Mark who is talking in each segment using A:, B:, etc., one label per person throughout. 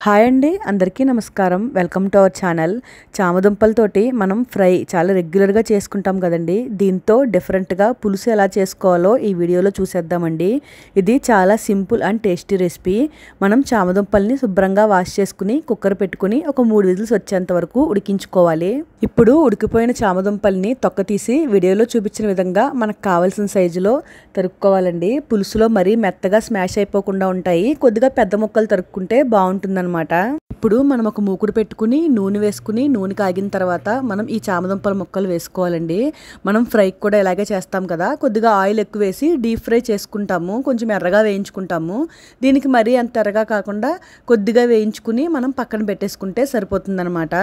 A: Hi అండి, అందరికీ నమస్కారం. Welcome to our channel. చామదుంపలతోటి మనం ఫ్రై చాలా రెగ్యులర్గా చేసుకుంటాం కదండి. దీంతో డిఫరెంట్గా పులుసు ఎలా చేసుకోవాలో ఈ వీడియోలో చూసేద్దామండి. ఇది చాలా సింపుల్ అండ్ టేస్టీ రెసిపీ. మనం చామదుంపల్ని శుభ్రంగా వాష్ చేసుకుని కుక్కర్ పెట్టుకుని ఒక 3 విజిల్స్ వచ్చేంత వరకు ఉడికించుకోవాలి. ఇప్పుడు ఉడికిపోయిన చామదుంపల్ని తొక్క తీసి వీడియోలో చూపించిన విధంగా మనకు కావాల్సిన సైజులో తరుక్కోవాలండి. పులుసులో మరీ మెత్తగా స్మాష్ అయిపోకుండా ఉంటాయి. కొద్దిగా పెద్ద ముక్కలు తరుక్కుంటే బాగుంటుంది. ఇప్పుడు మనం ఒక మూకుడు పెట్టుకుని నూనె వేసుకుని నూనె కాగిన తర్వాత మనం ఈ చామదుంపల ముక్కలు వేసుకోవాలండి. మనం ఫ్రైకి కూడా ఇలాగే చేస్తాం కదా, కొద్దిగా ఆయిల్ ఎక్కువ వేసి డీప్ ఫ్రై చేసుకుంటాము, కొంచెం ఎర్రగా వేయించుకుంటాము. దీనికి మరీ అంత ఎర్రగా కాకుండా కొద్దిగా వేయించుకుని మనం పక్కన పెట్టేసుకుంటే సరిపోతుందన్నమాట.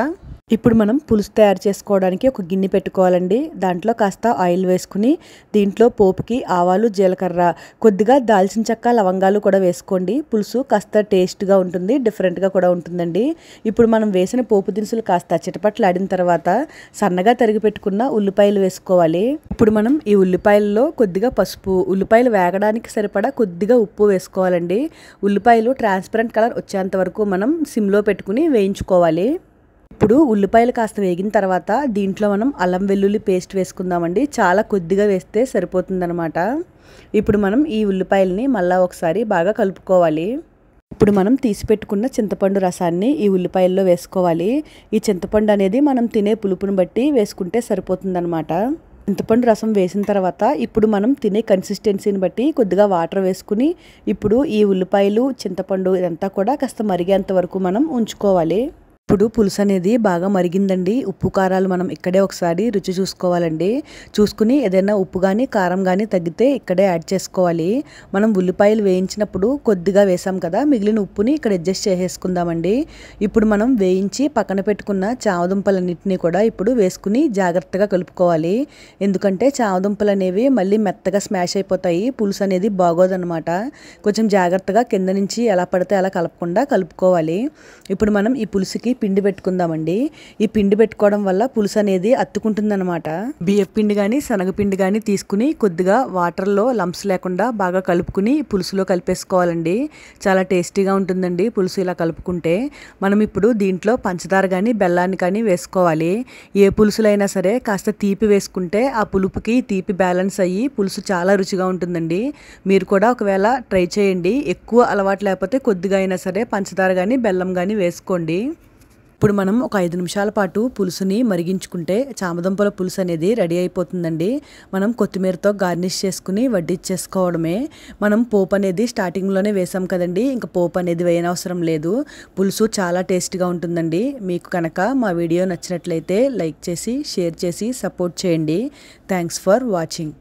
A: ఇప్పుడు మనం పులుసు తయారు చేసుకోవడానికి ఒక గిన్నె పెట్టుకోవాలండి. దాంట్లో కాస్త ఆయిల్ వేసుకుని దీంట్లో పోపుకి ఆవాలు, జీలకర్ర, కొద్దిగా దాల్చిన చెక్క, లవంగాలు కూడా వేసుకోండి. పులుసు కాస్త టేస్ట్గా ఉంటుంది, డిఫరెంట్గా కూడా ఉంటుందండి. ఇప్పుడు మనం వేసిన పోపు దినుసులు కాస్త చిటపట్లాడిన తర్వాత సన్నగా తరిగి పెట్టుకున్న ఉల్లిపాయలు వేసుకోవాలి. ఇప్పుడు మనం ఈ ఉల్లిపాయల్లో కొద్దిగా పసుపు, ఉల్లిపాయలు వేగడానికి సరిపడా కొద్దిగా ఉప్పు వేసుకోవాలండి. ఉల్లిపాయలు ట్రాన్స్పరెంట్ కలర్ వచ్చేంత వరకు మనం సిమ్లో పెట్టుకుని వేయించుకోవాలి. ఇప్పుడు ఉల్లిపాయలు కాస్త వేగిన తర్వాత దీంట్లో మనం అల్లం వెల్లుల్లి పేస్ట్ వేసుకుందామండి. చాలా కొద్దిగా వేస్తే సరిపోతుందన్నమాట. ఇప్పుడు మనం ఈ ఉల్లిపాయలని మళ్ళీ ఒకసారి బాగా కలుపుకోవాలి. ఇప్పుడు మనం తీసి పెట్టుకున్న చింతపండు రసాన్ని ఈ ఉల్లిపాయల్లో వేసుకోవాలి. ఈ చింతపండు అనేది మనం తినే పులుపుని బట్టి వేసుకుంటే సరిపోతుందన్నమాట. చింతపండు రసం వేసిన తర్వాత ఇప్పుడు మనం తినే కన్సిస్టెన్సీని బట్టి కొద్దిగా వాటర్ వేసుకుని ఇప్పుడు ఈ ఉల్లిపాయలు, చింతపండు ఇదంతా కూడా కాస్త మరిగేంత వరకు మనం ఉంచుకోవాలి. ఇప్పుడు పులుసు అనేది బాగా మరిగిందండి. ఉప్పు కారాలు మనం ఇక్కడే ఒకసారి రుచి చూసుకోవాలండి. చూసుకుని ఏదైనా ఉప్పు కానీ కారం కానీ తగ్గితే ఇక్కడే యాడ్ చేసుకోవాలి. మనం ఉల్లిపాయలు వేయించినప్పుడు కొద్దిగా వేసాం కదా, మిగిలిన ఉప్పుని ఇక్కడ అడ్జస్ట్ చేసేసుకుందామండి. ఇప్పుడు మనం వేయించి పక్కన పెట్టుకున్న చామదుంపలన్నింటినీ కూడా ఇప్పుడు వేసుకుని జాగ్రత్తగా కలుపుకోవాలి. ఎందుకంటే చామదుంపలు అనేవి మళ్ళీ మెత్తగా స్మాష్ అయిపోతాయి, పులుసు అనేది బాగోదన్నమాట. కొంచెం జాగ్రత్తగా కింద నుంచి ఎలా పడితే అలా కలపకుండా కలుపుకోవాలి. ఇప్పుడు మనం ఈ పులుసుకి పిండి పెట్టుకుందామండి. ఈ పిండి పెట్టుకోవడం వల్ల పులుసు అనేది అత్తుకుంటుందన్నమాట. బియ్యం పిండి కానీ శనగపిండి కానీ తీసుకుని కొద్దిగా వాటర్లో లంప్స్ లేకుండా బాగా కలుపుకుని పులుసులో కలిపేసుకోవాలండి. చాలా టేస్టీగా ఉంటుందండి పులుసు ఇలా కలుపుకుంటే. మనం ఇప్పుడు దీంట్లో పంచదార కానీ బెల్లాన్ని కానీ వేసుకోవాలి. ఏ పులుసులైనా సరే కాస్త తీపి వేసుకుంటే ఆ పులుపుకి తీపి బ్యాలెన్స్ అయ్యి పులుసు చాలా రుచిగా ఉంటుందండి. మీరు కూడా ఒకవేళ ట్రై చేయండి. ఎక్కువ అలవాటు లేకపోతే కొద్దిగా అయినా సరే పంచదార కానీ బెల్లం కానీ వేసుకోండి. ఇప్పుడు మనం ఒక 5 నిమిషాల పాటు పులుసుని మరిగించుకుంటే చామదుంపల పులుసు అనేది రెడీ అయిపోతుందండి. మనం కొత్తిమీరతో గార్నిష్ చేసుకుని వడ్డించేసుకోవడమే. మనం పోపు అనేది స్టార్టింగ్లోనే వేసాం కదండి, ఇంకా పోపు అనేది వేయనవసరం లేదు. పులుసు చాలా టేస్టీగా ఉంటుందండి. మీకు కనుక మా వీడియో నచ్చినట్లయితే లైక్ చేసి షేర్ చేసి సపోర్ట్ చేయండి. Thanks for watching.